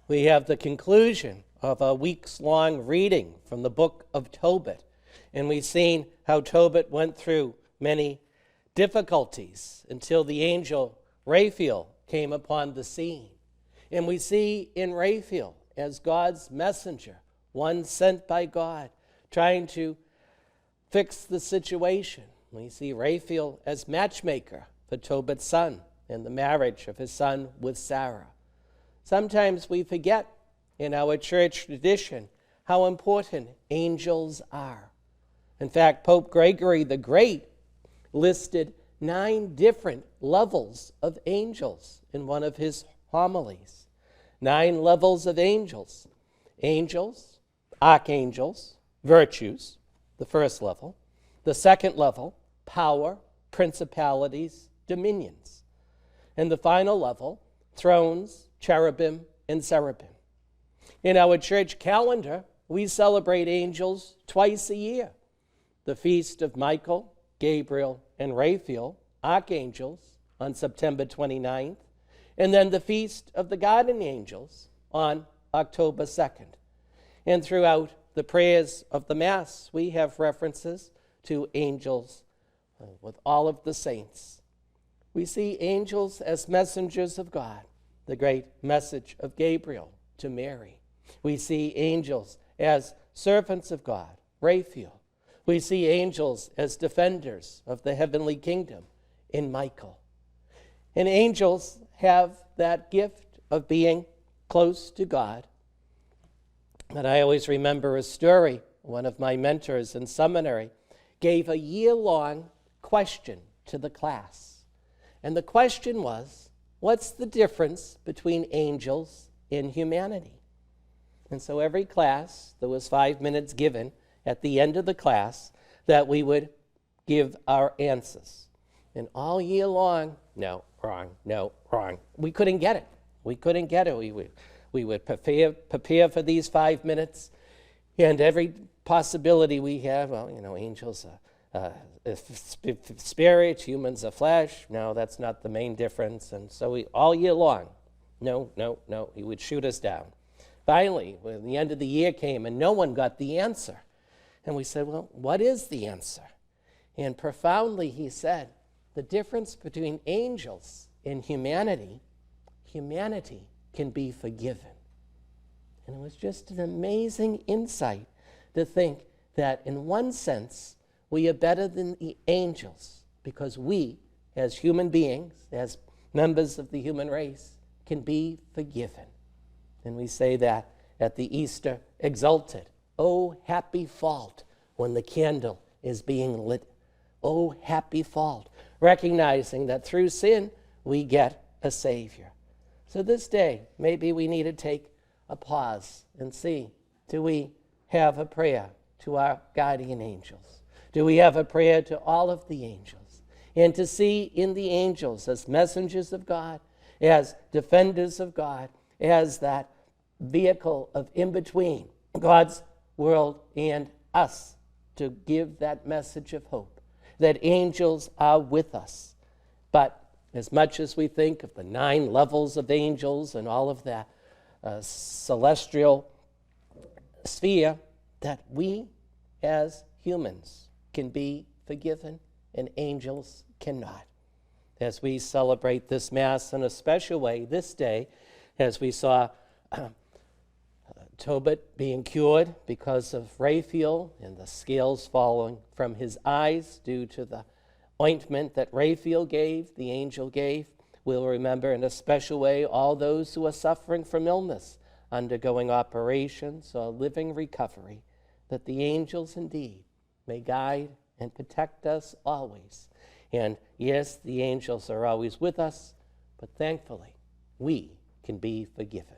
We have the conclusion of a weeks-long reading from the book of Tobit. And we've seen how Tobit went through many difficulties until the angel Raphael came upon the scene. And we see in Raphael as God's messenger, one sent by God, trying to fix the situation. We see Raphael as matchmaker for Tobit's son and the marriage of his son with Sarah. Sometimes we forget in our church tradition how important angels are. In fact, Pope Gregory the Great listed 9 different levels of angels in one of his homilies. 9 levels of angels. Angels, archangels, virtues, the first level. The second level, power, principalities, dominions. And the final level, thrones, cherubim, and seraphim. In our church calendar, we celebrate angels twice a year. The feast of Michael, Gabriel, and Raphael, archangels, on September 29th, and then the feast of the guardian angels on October 2nd. And throughout the prayers of the Mass, we have references to angels with all of the saints. We see angels as messengers of God, the great message of Gabriel to Mary. We see angels as servants of God, Raphael. We see angels as defenders of the heavenly kingdom in Michael. And angels have that gift of being close to God. But I always remember a story. One of my mentors in seminary gave a year-long question to the class. And the question was, what's the difference between angels and humanity? And so every class, there was 5 minutes given at the end of the class that we would give our answers. And all year long, no, wrong, no, wrong. We couldn't get it. We couldn't get it. We would prepare for these 5 minutes, and every possibility we have, well, angels are spirits, humans are flesh. No, that's not the main difference. And so all year long, no, he would shoot us down. Finally, when the end of the year came and no one got the answer, and we said, well, what is the answer? And profoundly he said, the difference between angels and humanity can be forgiven. And it was just an amazing insight to think that in one sense, we are better than the angels because we, as human beings, as members of the human race, can be forgiven. And we say that at the Easter Exultet. Oh, happy fault when the candle is being lit. Oh, happy fault. Recognizing that through sin, we get a Savior. So this day, maybe we need to take a pause and see, do we have a prayer to our guardian angels? Do we have a prayer to all of the angels? And to see in the angels as messengers of God, as defenders of God, as that vehicle of in-between God's world and us, to give that message of hope, that angels are with us. But as much as we think of the 9 levels of angels and all of that celestial sphere, that we as humans can be forgiven and angels cannot. As we celebrate this Mass in a special way this day, as we saw Tobit being cured because of Raphael and the scales falling from his eyes due to the ointment that Raphael gave, the angel gave. We'll remember in a special way all those who are suffering from illness, undergoing operations or living recovery, that the angels indeed may guide and protect us always. And yes, the angels are always with us, but thankfully we can be forgiven.